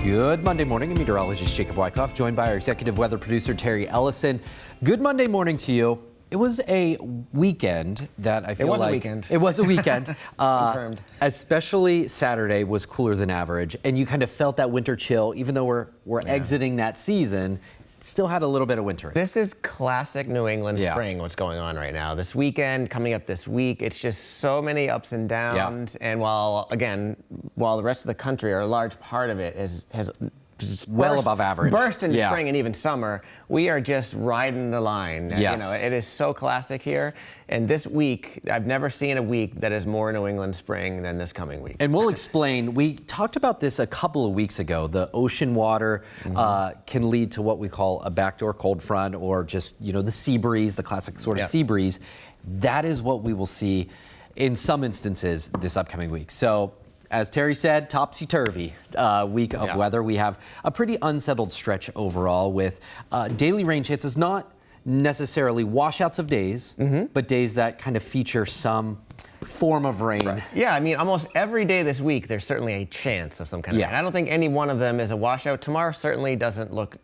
Good Monday morning. I'm meteorologist Jacob Wycoff, joined by our executive weather producer Terry Eliasen. Good Monday morning to you. It was a weekend that I feel like... It was a weekend. Confirmed. Especially Saturday was cooler than average, and you kind of felt that winter chill, even though we're exiting that season. Still had a little bit of winter. This is classic New England spring, what's going on right now. This weekend, coming up this week, it's just so many ups and downs. And while the rest of the country, or a large part of it, has well above average. Burst into spring and even summer, we are just riding the line. Yes. You know, it is so classic here. And this week, I've never seen a week that is more New England spring than this coming week. And we'll explain. We talked about this a couple of weeks ago. The ocean water can lead to what we call a backdoor cold front, or just, you know, the sea breeze, the classic sort of sea breeze. That is what we will see in some instances this upcoming week. So, as Terry said, topsy-turvy week of weather. We have a pretty unsettled stretch overall with daily rain chances, not necessarily washouts of days, but days that kind of feature some form of rain. Right. Yeah, I mean, almost every day this week, there's certainly a chance of some kind of rain. I don't think any one of them is a washout. Tomorrow certainly doesn't look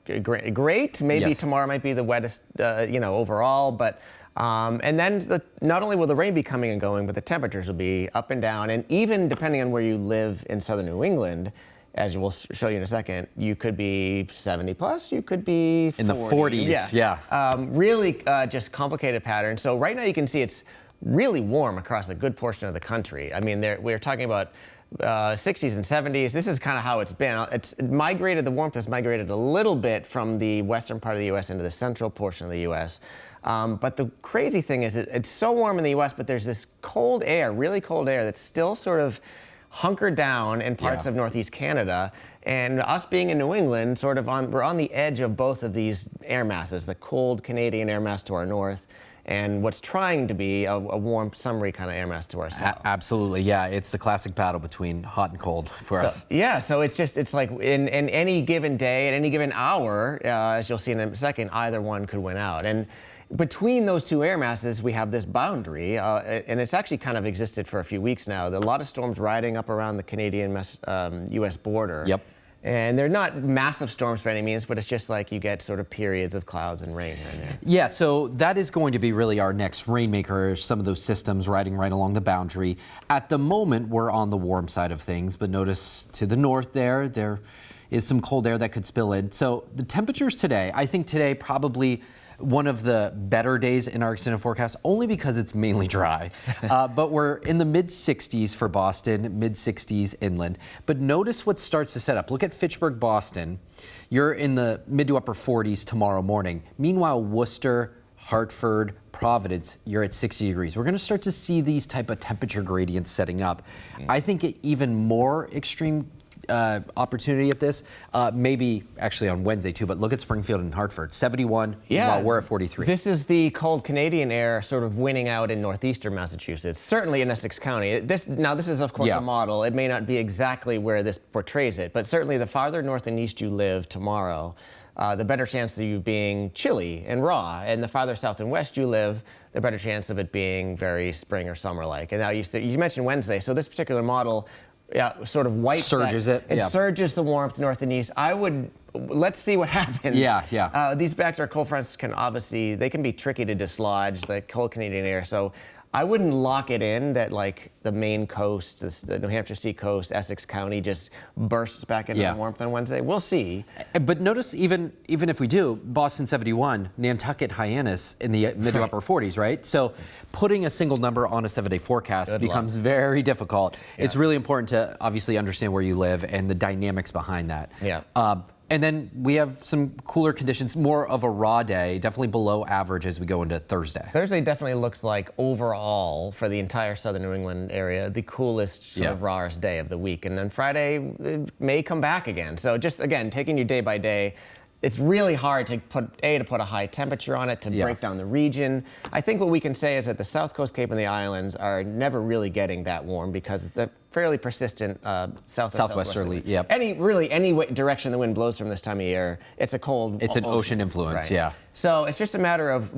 great. Maybe tomorrow might be the wettest, you know, overall, but... and then not only will the rain be coming and going, but the temperatures will be up and down. And even depending on where you live in southern New England, as we'll show you in a second, you could be 70 plus, you could be 40. In the 40s, really just complicated pattern. So right now you can see it's really warm across a good portion of the country. I mean, we're talking about 60s and 70s. This is kind of how it's been. The warmth has migrated a little bit from the western part of the U.S. into the central portion of the U.S. But the crazy thing is it's so warm in the U.S., but there's this cold air, really cold air, that's still sort of hunkered down in parts of northeast Canada. And us being in New England, we're on the edge of both of these air masses, the cold Canadian air mass to our north, and what's trying to be a warm, summery kind of air mass to our south. Absolutely, yeah. It's the classic battle between hot and cold for us. Yeah, so it's like in any given day, at any given hour, as you'll see in a second, either one could win out. And between those two air masses, we have this boundary, and it's actually kind of existed for a few weeks now. There are a lot of storms riding up around the Canadian-U.S. border. Yep. And they're not massive storms by any means, but it's just like you get sort of periods of clouds and rain here and there. Yeah, so that is going to be really our next rainmaker, some of those systems riding right along the boundary. At the moment, we're on the warm side of things, but notice to the north there is some cold air that could spill in. So the temperatures today, I think today probably one of the better days in our extended forecast, only because it's mainly dry. But we're in the mid-60s for Boston, mid-60s inland. But notice what starts to set up. Look at Fitchburg, Boston. You're in the mid to upper 40s tomorrow morning. Meanwhile, Worcester, Hartford, Providence, you're at 60 degrees. We're going to start to see these type of temperature gradients setting up. I think even more extreme opportunity at this, maybe actually on Wednesday too, but look at Springfield and Hartford, 71, while we're at 43. This is the cold Canadian air sort of winning out in northeastern Massachusetts, certainly in Essex County. This is of course a model. It may not be exactly where this portrays it, but certainly the farther north and east you live tomorrow, the better chance of you being chilly and raw. And the farther south and west you live, the better chance of it being very spring or summer-like. And now you mentioned Wednesday, so this particular model sort of wipes surges it surges the warmth north and east. Let's see what happens. These backdoor cold fronts can be tricky to dislodge, the cold Canadian air. So I wouldn't lock it in that like the Maine coast, the New Hampshire Sea coast, Essex County just bursts back into warmth on Wednesday. We'll see. But notice even if we do, Boston 71, Nantucket, Hyannis in the mid to upper 40s, right? So putting a single number on a 7-day forecast becomes very difficult. It's really important to obviously understand where you live and the dynamics behind that. And then we have some cooler conditions, more of a raw day, definitely below average as we go into Thursday. Thursday definitely looks like overall for the entire southern New England area, the coolest sort of rawest day of the week. And then Friday it may come back again. So just again, taking you day by day, it's really hard to put a high temperature on it, to break down the region. I think what we can say is that the South Coast Cape and the islands are never really getting that warm because the fairly persistent southwesterly. Any direction the wind blows from this time of year, it's a cold. It's an ocean influence, So it's just a matter of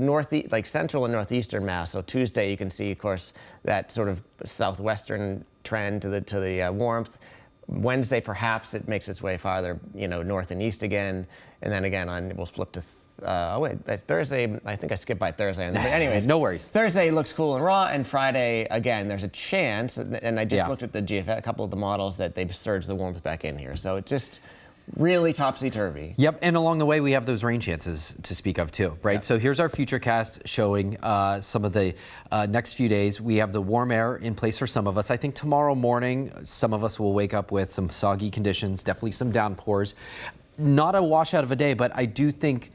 central and northeastern Mass. So Tuesday you can see, of course, that sort of southwestern trend to the warmth. Wednesday, perhaps it makes its way farther, north and east again, and then again we'll flip to. Thursday, I think I skipped by Thursday. But anyways, no worries. Thursday looks cool and raw, and Friday, again, there's a chance, and I just looked at the GFS, a couple of the models, that they've surged the warmth back in here. So it just really topsy-turvy. Yep, and along the way, we have those rain chances to speak of too, right? Yep. So here's our futurecast showing some of the next few days. We have the warm air in place for some of us. I think tomorrow morning, some of us will wake up with some soggy conditions, definitely some downpours. Not a washout of a day, but I do think,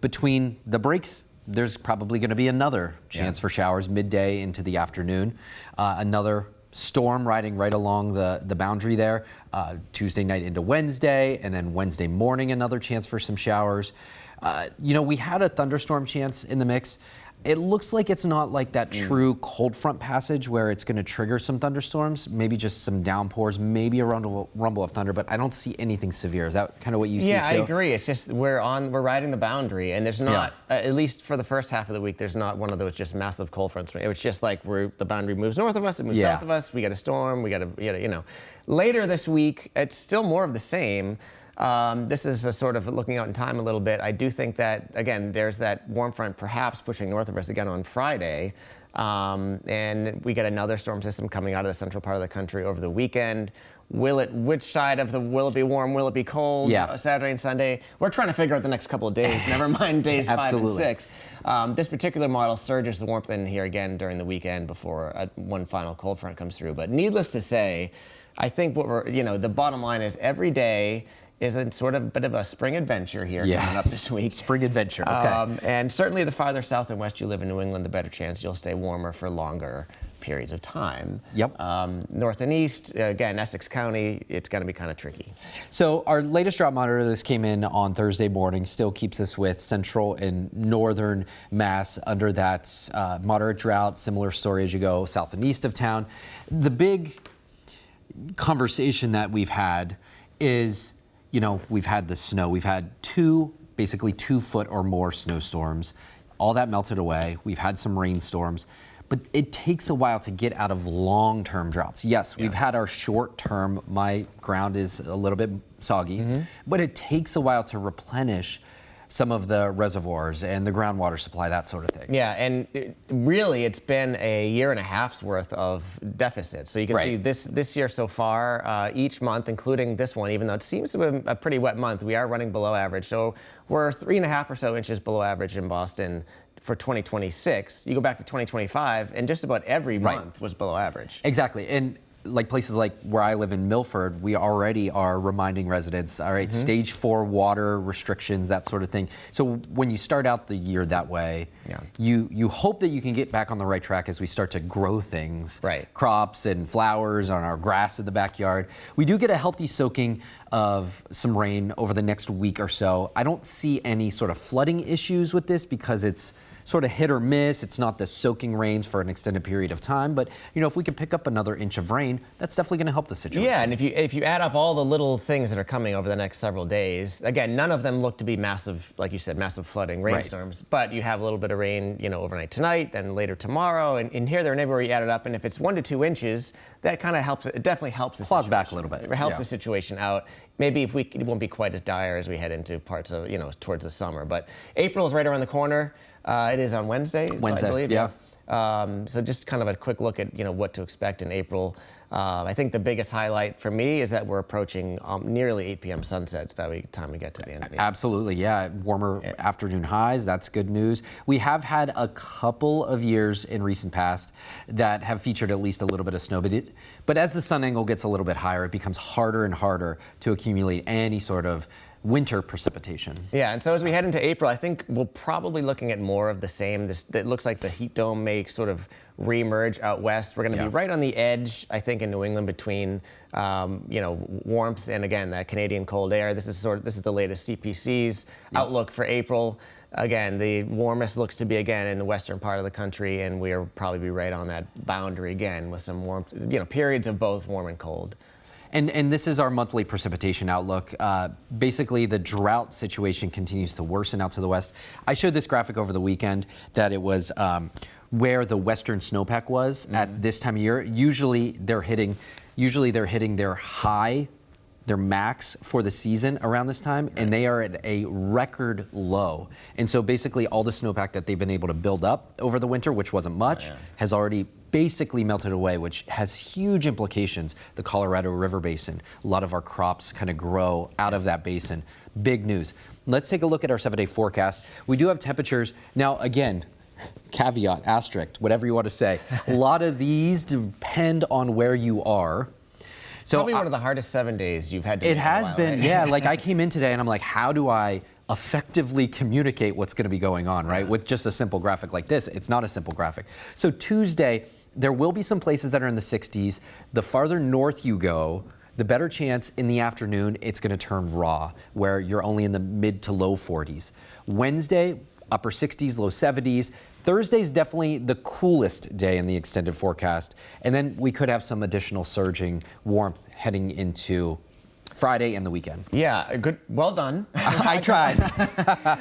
between the breaks, there's probably going to be another chance for showers midday into the afternoon. Another storm riding right along the boundary there. Tuesday night into Wednesday, and then Wednesday morning, another chance for some showers. We had a thunderstorm chance in the mix. It looks like it's not like that true cold front passage where it's going to trigger some thunderstorms, maybe just some downpours, maybe a rumble of thunder, but I don't see anything severe. Is that kind of what you see too? Yeah, I agree. It's just we're riding the boundary, and there's not, at least for the first half of the week, there's not one of those just massive cold fronts. It's just like the boundary moves north of us, it moves south of us, we get a storm, we got to, Later this week, it's still more of the same. This is a sort of looking out in time a little bit. I do think that, again, there's that warm front perhaps pushing north of us again on Friday. And we get another storm system coming out of the central part of the country over the weekend. Which side of will it be warm, will it be cold? Saturday and Sunday. We're trying to figure out the next couple of days, never mind days 5 and 6. This particular model surges the warmth in here again during the weekend before one final cold front comes through. But needless to say, I think what the bottom line is every day is a sort of bit of a spring adventure here coming up this week. Spring adventure, okay. And certainly the farther south and west you live in New England, the better chance you'll stay warmer for longer periods of time. Yep. North and east, again, Essex County, it's going to be kind of tricky. So our latest drought monitor, this came in on Thursday morning, still keeps us with central and northern Mass under that moderate drought. Similar story as you go south and east of town. The big conversation that we've had is, we've had the snow. We've had basically 2 foot or more snowstorms. All that melted away. We've had some rainstorms. But it takes a while to get out of long-term droughts. Yes, we've had our short-term, my ground is a little bit soggy, but it takes a while to replenish some of the reservoirs and the groundwater supply, that sort of thing. Yeah, and really it's been a year and a half's worth of deficit. So you can see this year so far, each month, including this one, even though it seems to be a pretty wet month, we are running below average. So we're 3.5 or so inches below average in Boston for 2026. You go back to 2025, and just about every month was below average. Exactly. And like places like where I live in Milford, we already are reminding residents, all right, stage 4 water restrictions, that sort of thing. So when you start out the year that way, you hope that you can get back on the right track as we start to grow things, crops and flowers on our grass in the backyard. We do get a healthy soaking of some rain over the next week or so. I don't see any sort of flooding issues with this because it's sort of hit or miss. It's not the soaking rains for an extended period of time, but if we could pick up another inch of rain, that's definitely going to help the situation. Yeah, and if you add up all the little things that are coming over the next several days, again, none of them look to be massive, like you said, massive flooding rainstorms, but you have a little bit of rain, overnight tonight, then later tomorrow, and here, there, and everywhere you add it up, and if it's 1 to 2 inches, that kind of helps. It definitely helps the claws back a little bit. It helps the situation out. Maybe it won't be quite as dire as we head into parts of, towards the summer, but April is right around the corner. It is on Wednesday, I believe. Yeah. So just kind of a quick look at what to expect in April. I think the biggest highlight for me is that we're approaching nearly 8 p.m. sunsets by the time we get to the end of the year. Absolutely, yeah. Warmer afternoon highs, that's good news. We have had a couple of years in recent past that have featured at least a little bit of snow, but as the sun angle gets a little bit higher, it becomes harder and harder to accumulate any sort of winter precipitation. Yeah, and so as we head into April, I think we're probably looking at more of the same. It looks like the heat dome may sort of re-emerge out west. We're going to be right on the edge, I think, in New England between, warmth and, again, that Canadian cold air. This is the latest CPC's outlook for April. Again, the warmest looks to be, again, in the western part of the country, and we'll probably be right on that boundary again with some warmth, periods of both warm and cold. And this is our monthly precipitation outlook. Basically, the drought situation continues to worsen out to the west. I showed this graphic over the weekend that it was where the western snowpack was at this time of year. Usually, they're hitting Usually they're hitting their high, their max for the season around this time, and they are at a record low. And so basically all the snowpack that they've been able to build up over the winter, which wasn't much, has already basically melted away, which has huge implications. The Colorado River Basin, a lot of our crops kind of grow out of that basin. Big news. Let's take a look at our 7-day forecast. We do have temperatures. Now, again, caveat, asterisk, whatever you want to say. A lot of these depend on where you are. So probably one of the hardest 7 days you've had to. It has been, yeah. Like I came in today and I'm like, how do I effectively communicate what's going to be going on, right? With just a simple graphic like this. It's not a simple graphic. So Tuesday, there will be some places that are in the 60s. The farther north you go, the better chance in the afternoon it's going to turn raw, where you're only in the mid to low 40s. Wednesday, upper 60s, low 70s. Thursday's definitely the coolest day in the extended forecast. And then we could have some additional surging warmth heading into Friday and the weekend. Yeah, good. Well done. I tried.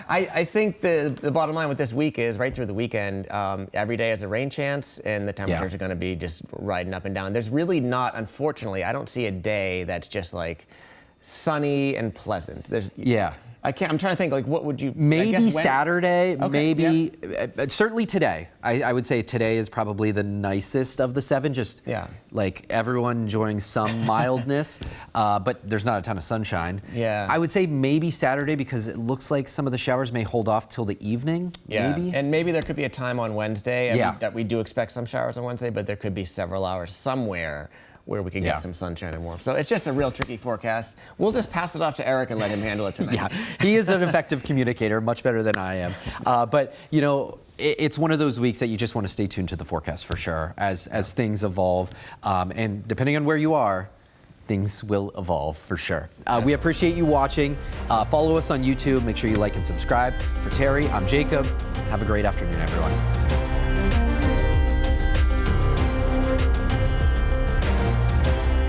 I think the bottom line with this week is right through the weekend, every day has a rain chance, and the temperatures are going to be just riding up and down. There's really not, unfortunately, I don't see a day that's just like sunny and pleasant. I'm trying to think, like, what would you... Maybe Saturday, okay, maybe... certainly today. I would say today is probably the nicest of the 7, just like everyone enjoying some mildness, but there's not a ton of sunshine. Yeah. I would say maybe Saturday because it looks like some of the showers may hold off till the evening, maybe. And maybe there could be a time on Wednesday that we do expect some showers on Wednesday, but there could be several hours somewhere where we could get some sunshine and warmth. So it's just a real tricky forecast. We'll just pass it off to Eric and let him handle it tonight. He is an effective communicator, much better than I am. But, you know, it's one of those weeks that you just want to stay tuned to the forecast for sure as things evolve. And depending on where you are, things will evolve for sure. We appreciate you watching. Follow us on YouTube. Make sure you like and subscribe. For Terry, I'm Jacob. Have a great afternoon, everyone.